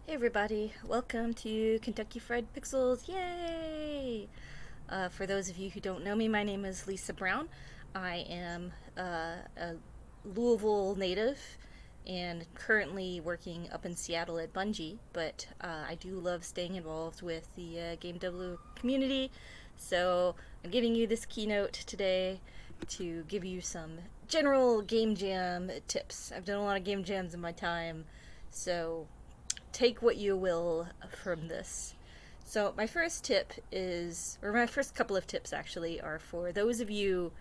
Hey everybody, welcome to Kentucky Fried Pixels, yay! For those of you who don't know me, my name is Lisa Brown. I am a Louisville native and currently working up in Seattle at Bungie, but I do love staying involved with the game dev community, so I'm giving you this keynote today to give you some general game jam tips. I've done a lot of game jams in my time, so take what you will from this. So, my first tip is, or my first couple of tips actually, are for those of you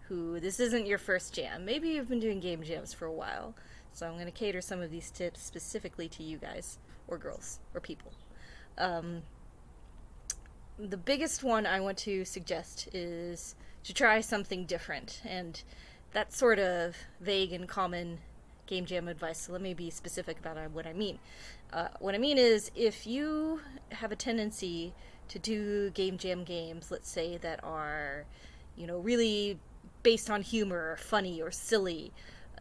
who this isn't your first jam. Maybe you've been doing game jams for a while. So, I'm going to cater some of these tips specifically to you guys, or girls, or people. Um, the biggest one I want to suggest is to try something different. And that's sort of vague and common game jam advice, so let me be specific about what I mean. What I mean is, if you have a tendency to do game jam games, let's say, that are, really based on humor or funny or silly,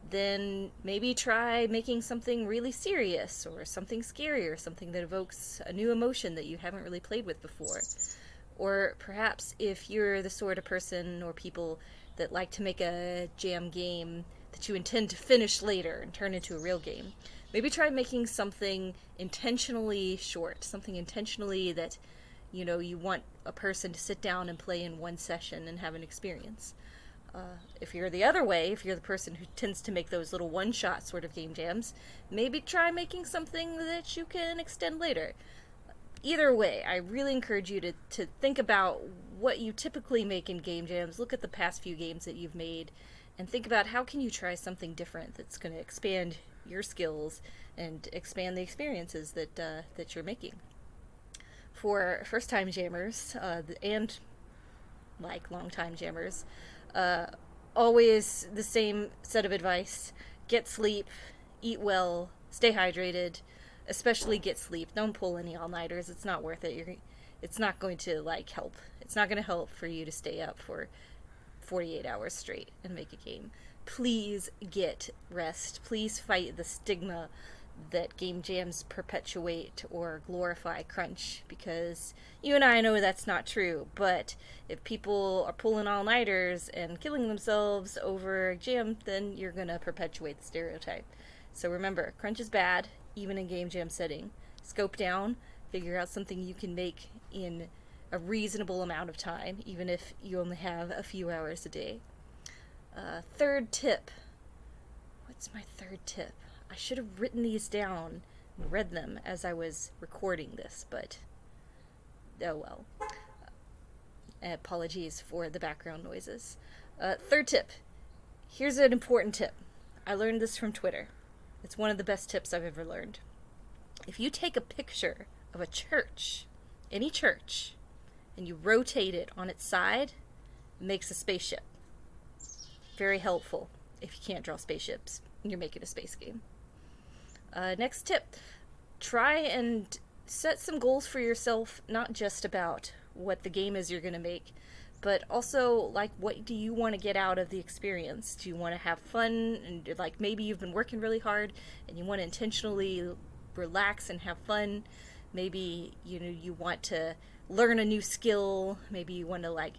then maybe try making something really serious or something scary or something that evokes a new emotion that you haven't really played with before. Or perhaps if you're the sort of person or people that like to make a jam game that you intend to finish later and turn into a real game, maybe try making something intentionally short, something intentionally that you want a person to sit down and play in one session and have an experience. If you're the other way, if you're the person who tends to make those little one-shot sort of game jams, maybe try making something that you can extend later. Either way, I really encourage you to think about what you typically make in game jams. Look at the past few games that you've made and think about how can you try something different that's going to expand your skills and expand the experiences that you're making. For first-time jammers and like long-time jammers, uh, always the same set of advice: get sleep, eat well, stay hydrated, especially get sleep. Don't pull any all-nighters. It's not worth it. It's not going to help. It's not going to help for you to stay up for 48 hours straight and make a game. Please get rest. Please fight the stigma that game jams perpetuate or glorify crunch, because you and I know that's not true. But if people are pulling all-nighters and killing themselves over a jam, then you're going to perpetuate the stereotype. So remember, crunch is bad, even in game jam setting. Scope down, figure out something you can make in a reasonable amount of time, even if you only have a few hours a day. Third tip. What's my third tip? I should have written these down and read them as I was recording this, but oh well. Apologies for the background noises. Third tip. Here's an important tip. I learned this from Twitter. It's one of the best tips I've ever learned. If you take a picture of a church, any church, and you rotate it on its side, it makes a spaceship. Very helpful if you can't draw spaceships and you're making a space game. Next tip, try and set some goals for yourself, not just about what the game is you're going to make, but also, what do you want to get out of the experience? Do you want to have fun? And, maybe you've been working really hard and you want to intentionally relax and have fun. Maybe, you want to learn a new skill. Maybe you want to,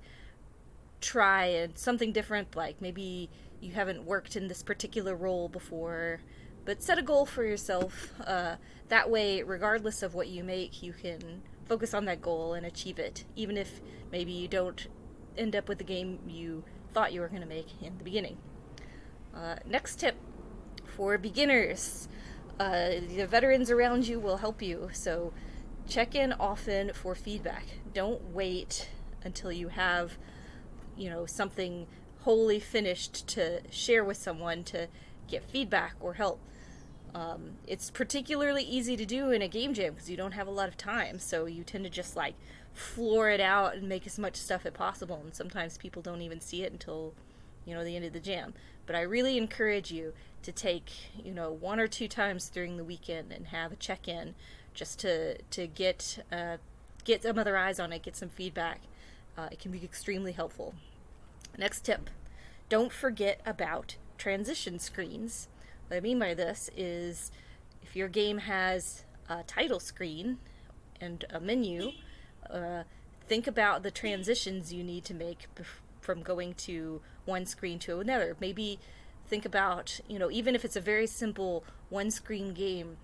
try something different. Maybe you haven't worked in this particular role before. But set a goal for yourself. That way, regardless of what you make, you can focus on that goal and achieve it, even if maybe you don't end up with the game you thought you were going to make in the beginning. Next tip for beginners. The veterans around you will help you, so check in often for feedback. Don't wait until you have, something wholly finished to share with someone to get feedback or help. It's particularly easy to do in a game jam because you don't have a lot of time, so you tend to just floor it out and make as much stuff as possible, and sometimes people don't even see it until the end of the jam. But I really encourage you to take one or two times during the weekend and have a check-in just to get some other eyes on it, get some feedback. It can be extremely helpful. Next tip, don't forget about transition screens. What I mean by this is, if your game has a title screen and a menu, uh, think about the transitions you need to make from going to one screen to another. Maybe think about, even if it's a very simple one screen game,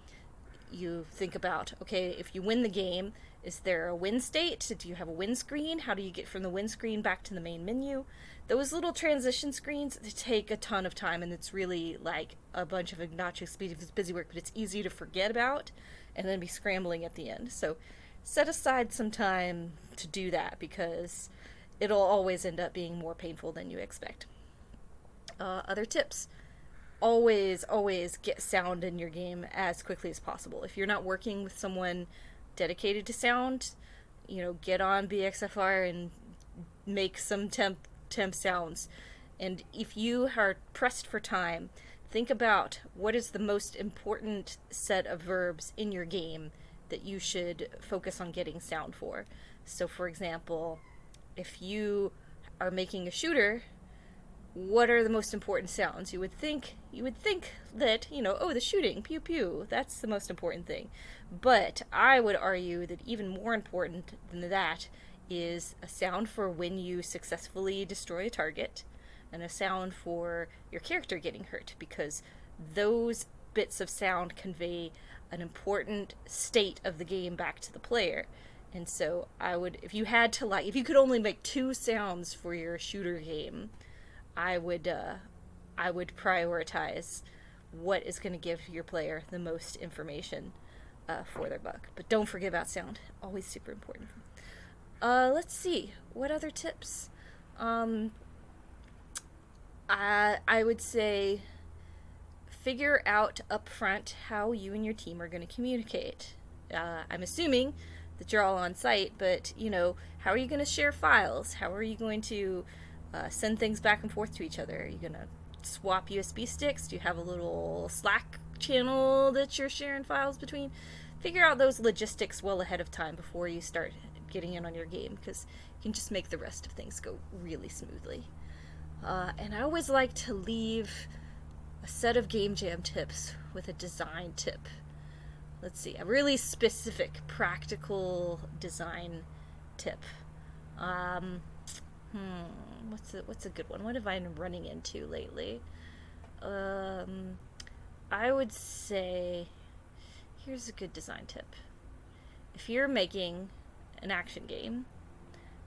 you think about, okay, if you win the game, is there a win state? Do you have a win screen? How do you get from the win screen back to the main menu? Those little transition screens, they take a ton of time, and it's really like a bunch of obnoxious busy work, but it's easy to forget about and then be scrambling at the end. So set aside some time to do that, because it'll always end up being more painful than you expect. Other tips: always get sound in your game as quickly as possible. If you're not working with someone dedicated to sound, get on BXFR and make some temp sounds. And if you are pressed for time, think about what is the most important set of verbs in your game that you should focus on getting sound for. So for example, if you are making a shooter, what are the most important sounds? You would think that, the shooting, pew pew, that's the most important thing. But I would argue that even more important than that is a sound for when you successfully destroy a target, and a sound for your character getting hurt, because those bits of sound convey an important state of the game back to the player. And so if you could only make 2 sounds for your shooter game, I would prioritize what is going to give your player the most information for their buck. But don't forget about sound. Always super important. Let's see. What other tips? I would say figure out up front how you and your team are going to communicate. I'm assuming that you're all on site, but, how are you going to share files? How are you going to send things back and forth to each other? Are you going to swap USB sticks? Do you have a little Slack channel that you're sharing files between? Figure out those logistics well ahead of time before you start getting in on your game, because you can just make the rest of things go really smoothly. And I always like to leave a set of game jam tips with a design tip. Let's see, a really specific, practical design tip. What's a good one? What have I been running into lately? I would say, here's a good design tip. If you're making an action game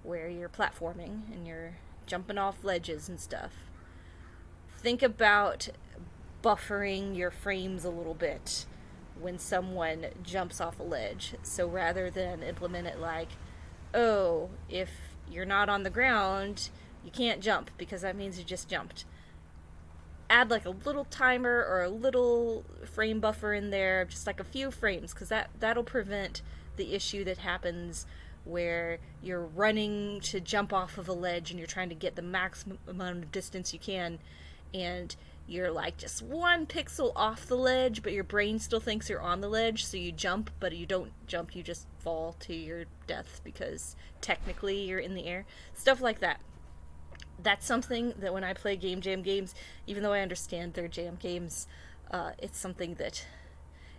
where you're platforming and you're jumping off ledges and stuff, think about buffering your frames a little bit when someone jumps off a ledge. So rather than implement it like, oh, if you're not on the ground, you can't jump because that means you just jumped, add like a little timer or a little frame buffer in there, just like a few frames, because that'll prevent the issue that happens where you're running to jump off of a ledge and you're trying to get the maximum amount of distance you can, and you're like just 1 pixel off the ledge, but your brain still thinks you're on the ledge, so you jump, but you don't jump, you just fall to your death because technically you're in the air. Stuff like that. That's something that when I play game jam games, even though I understand they're jam games, it's something that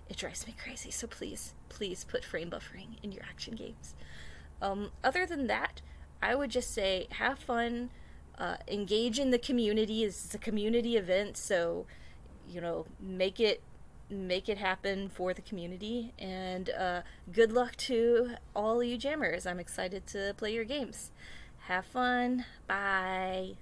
it drives me crazy. So please put frame buffering in your action games. Other than that, I would just say have fun, engage in the community. It's a community event, so make it happen for the community. And good luck to all you jammers. I'm excited to play your games. Have fun. Bye.